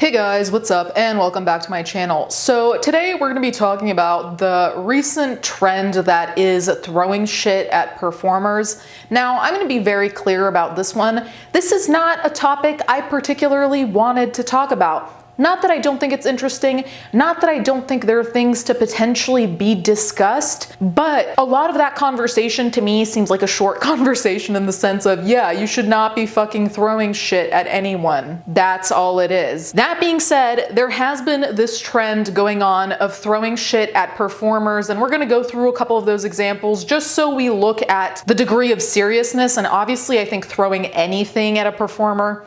Hey guys, what's up and welcome back to my channel. So today we're going to be talking about the recent trend that is throwing shit at performers. Now, I'm going to be very clear about this one. This is not a topic I particularly wanted to talk about. Not that I don't think it's interesting, not that I don't think there are things to potentially be discussed, but a lot of that conversation to me seems like a short conversation in the sense of, yeah, you should not be fucking throwing shit at anyone. That's all it is. That being said, there has been this trend going on of throwing shit at performers, and we're gonna go through a couple of those examples just so we look at the degree of seriousness. And obviously I think throwing anything at a performer,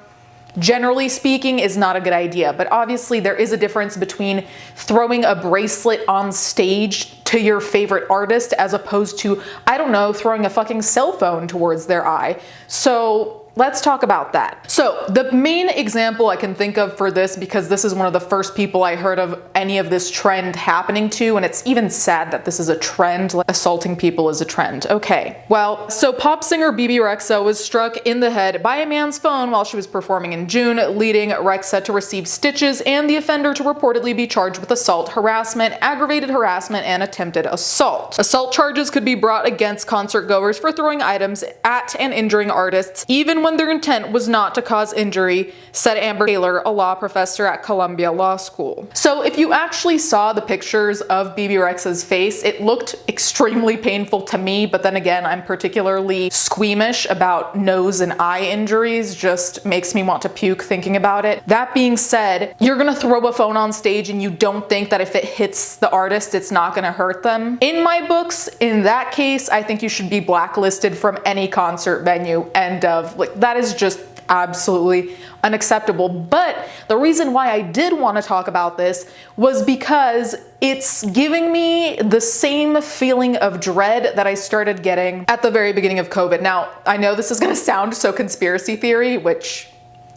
generally speaking, is not a good idea, but obviously there is a difference between throwing a bracelet on stage to your favorite artist as opposed to, I don't know, throwing a fucking cell phone towards their eye. So let's talk about that. So the main example I can think of for this, because this is one of the first people I heard of any of this trend happening to, and it's even sad that this is a trend, like assaulting people is a trend. Okay, well, so pop singer Bebe Rexha was struck in the head by a man's phone while she was performing in June, leading Rexha to receive stitches and the offender to reportedly be charged with assault, harassment, aggravated harassment, and attempted assault. Assault charges could be brought against concert goers for throwing items at and injuring artists, even when their intent was not to cause injury, said Amber Taylor, a law professor at Columbia Law School. So if you actually saw the pictures of Bebe Rexha's face, it looked extremely painful to me, but then again, I'm particularly squeamish about nose and eye injuries, just makes me want to puke thinking about it. That being said, you're gonna throw a phone on stage and you don't think that if it hits the artist, it's not gonna hurt them. In my books, in that case, I think you should be blacklisted from any concert venue, end of. Like, that is just absolutely unacceptable. But the reason why I did want to talk about this was because it's giving me the same feeling of dread that I started getting at the very beginning of COVID. Now, I know this is going to sound so conspiracy theory, which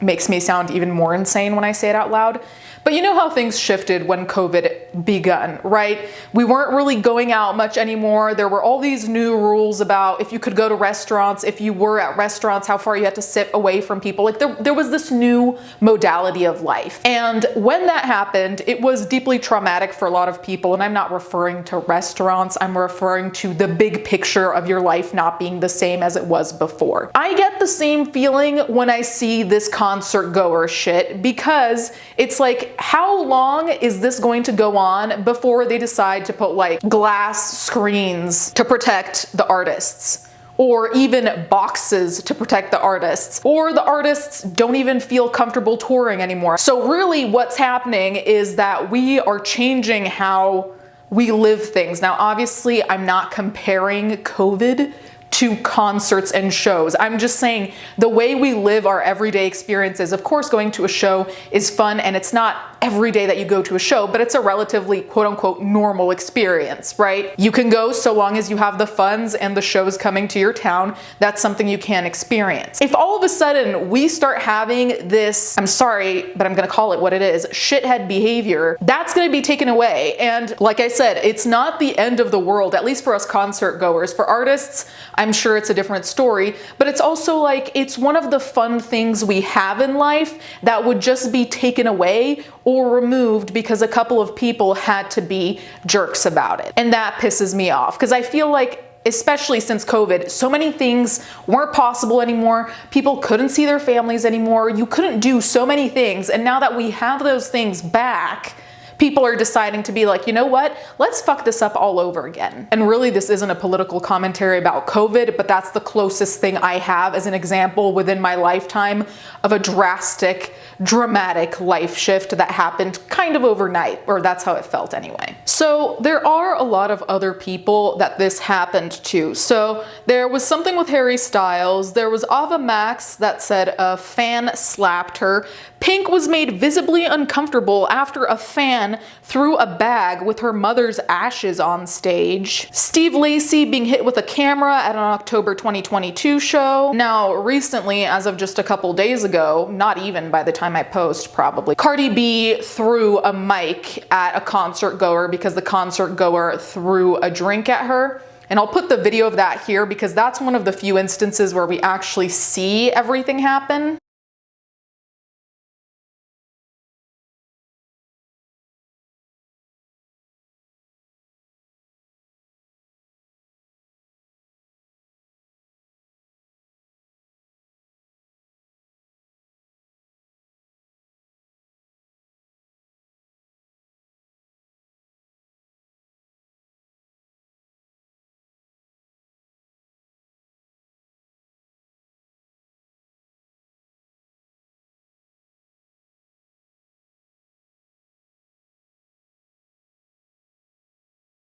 makes me sound even more insane when I say it out loud. But you know how things shifted when COVID begun, right? We weren't really going out much anymore. There were all these new rules about if you could go to restaurants, if you were at restaurants, how far you had to sit away from people. Like there was this new modality of life. And when that happened, it was deeply traumatic for a lot of people. And I'm not referring to restaurants. I'm referring to the big picture of your life not being the same as it was before. I get the same feeling when I see this concert goer shit, because it's like, how long is this going to go on before they decide to put like glass screens to protect the artists? Or even boxes to protect the artists, or the artists don't even feel comfortable touring anymore. So really what's happening is that we are changing how we live things. Now, obviously I'm not comparing COVID to concerts and shows. I'm just saying the way we live our everyday experiences. Of course, going to a show is fun, and it's not every day that you go to a show, but it's a relatively quote unquote normal experience, right? You can go so long as you have the funds and the shows coming to your town. That's something you can experience. If all of a sudden we start having this, I'm sorry, but I'm gonna call it what it is, shithead behavior, that's gonna be taken away. And like I said, it's not the end of the world, at least for us concert goers. For artists, I'm sure it's a different story, but it's also like, it's one of the fun things we have in life that would just be taken away or removed because a couple of people had to be jerks about it. And that pisses me off, because I feel like, especially since COVID, so many things weren't possible anymore. People couldn't see their families anymore. You couldn't do so many things. And now that we have those things back, people are deciding to be like, you know what, let's fuck this up all over again. And really, this isn't a political commentary about COVID, but that's the closest thing I have as an example within my lifetime of a drastic, dramatic life shift that happened kind of overnight, or that's how it felt anyway. So there are a lot of other people that this happened to. So there was something with Harry Styles. There was Ava Max that said a fan slapped her. Pink was made visibly uncomfortable after a fan threw a bag with her mother's ashes on stage. Steve Lacy being hit with a camera at an October 2022 show. Now, recently, as of just a couple days ago, not even by the time I post probably, Cardi B threw a mic at a concert goer because the concert goer threw a drink at her. And I'll put the video of that here because that's one of the few instances where we actually see everything happen.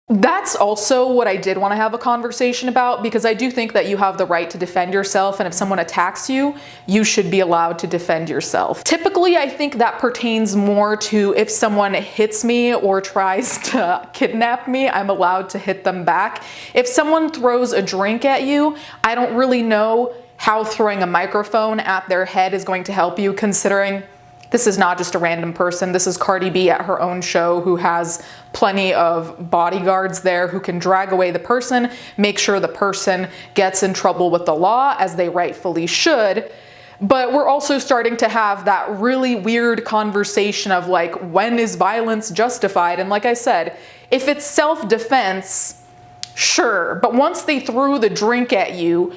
That's also what I did want to have a conversation about, because I do think that you have the right to defend yourself, and if someone attacks you, you should be allowed to defend yourself. Typically, I think that pertains more to if someone hits me or tries to kidnap me, I'm allowed to hit them back. If someone throws a drink at you, I don't really know how throwing a microphone at their head is going to help you, considering this is not just a random person. This is Cardi B at her own show, who has plenty of bodyguards there who can drag away the person, make sure the person gets in trouble with the law, as they rightfully should. But we're also starting to have that really weird conversation of like, when is violence justified? And like I said, if it's self-defense, sure. But once they threw the drink at you,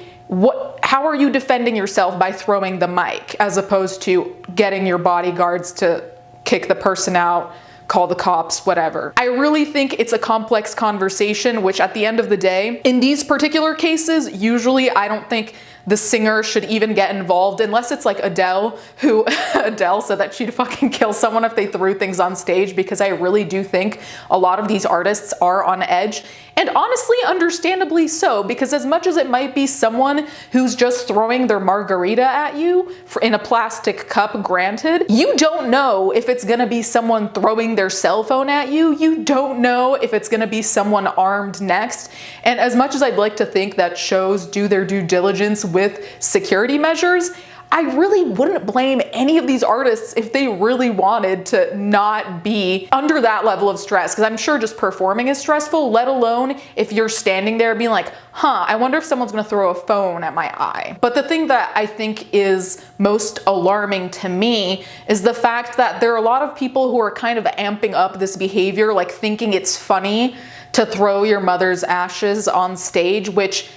how are you defending yourself by throwing the mic, as opposed to getting your bodyguards to kick the person out, call the cops, whatever? I really think it's a complex conversation, which at the end of the day, in these particular cases, usually I don't think the singer should even get involved, unless it's like Adele, who Adele said that she'd fucking kill someone if they threw things on stage, because I really do think a lot of these artists are on edge. And honestly, understandably so, because as much as it might be someone who's just throwing their margarita at you in a plastic cup, granted, you don't know if it's gonna be someone throwing their cell phone at you. You don't know if it's gonna be someone armed next. And as much as I'd like to think that shows do their due diligence with security measures, I really wouldn't blame any of these artists if they really wanted to not be under that level of stress, because I'm sure just performing is stressful, let alone if you're standing there being like, I wonder if someone's gonna throw a phone at my eye. But the thing that I think is most alarming to me is the fact that there are a lot of people who are kind of amping up this behavior, like thinking it's funny to throw your mother's ashes on stage, which,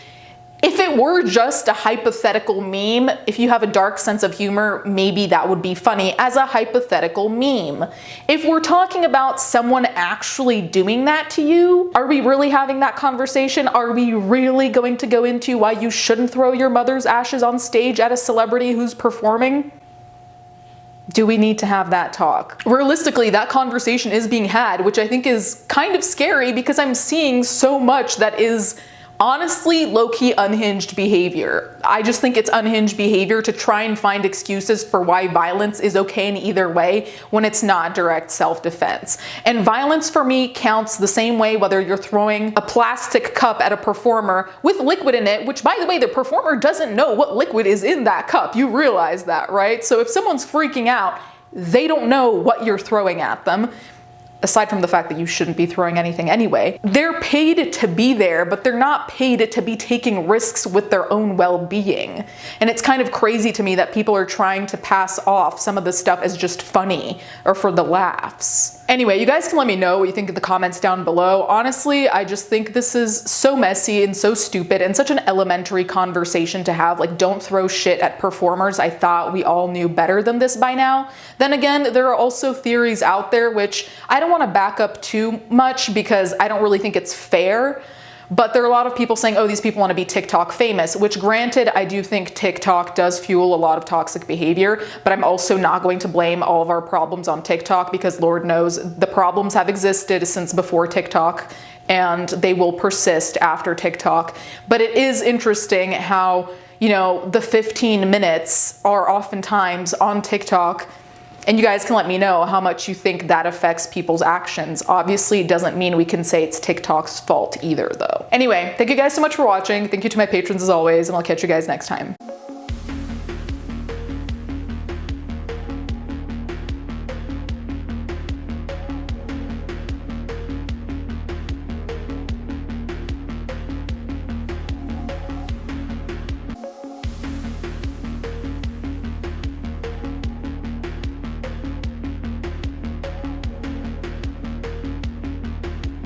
if it were just a hypothetical meme, if you have a dark sense of humor, maybe that would be funny as a hypothetical meme. If we're talking about someone actually doing that to you, are we really having that conversation? Are we really going to go into why you shouldn't throw your mother's ashes on stage at a celebrity who's performing? Do we need to have that talk? Realistically, that conversation is being had, which I think is kind of scary, because I'm seeing so much that is honestly low-key unhinged behavior. I just think it's unhinged behavior to try and find excuses for why violence is okay in either way when it's not direct self-defense. And violence for me counts the same way whether you're throwing a plastic cup at a performer with liquid in it, which by the way, the performer doesn't know what liquid is in that cup. You realize that, right? So if someone's freaking out, they don't know what you're throwing at them. Aside from the fact that you shouldn't be throwing anything anyway. They're paid to be there, but they're not paid to be taking risks with their own well-being. And it's kind of crazy to me that people are trying to pass off some of this stuff as just funny or for the laughs. Anyway, you guys can let me know what you think in the comments down below. Honestly, I just think this is so messy and so stupid and such an elementary conversation to have. Like, don't throw shit at performers. I thought we all knew better than this by now. Then again, there are also theories out there, which I don't want to back up too much because I don't really think it's fair. But there are a lot of people saying, oh, these people want to be TikTok famous, which granted, I do think TikTok does fuel a lot of toxic behavior, but I'm also not going to blame all of our problems on TikTok, because Lord knows the problems have existed since before TikTok and they will persist after TikTok. But it is interesting how, you know, the 15 minutes are oftentimes on TikTok. And you guys can let me know how much you think that affects people's actions. Obviously, it doesn't mean we can say it's TikTok's fault either, though. Anyway, thank you guys so much for watching. Thank you to my patrons as always, and I'll catch you guys next time.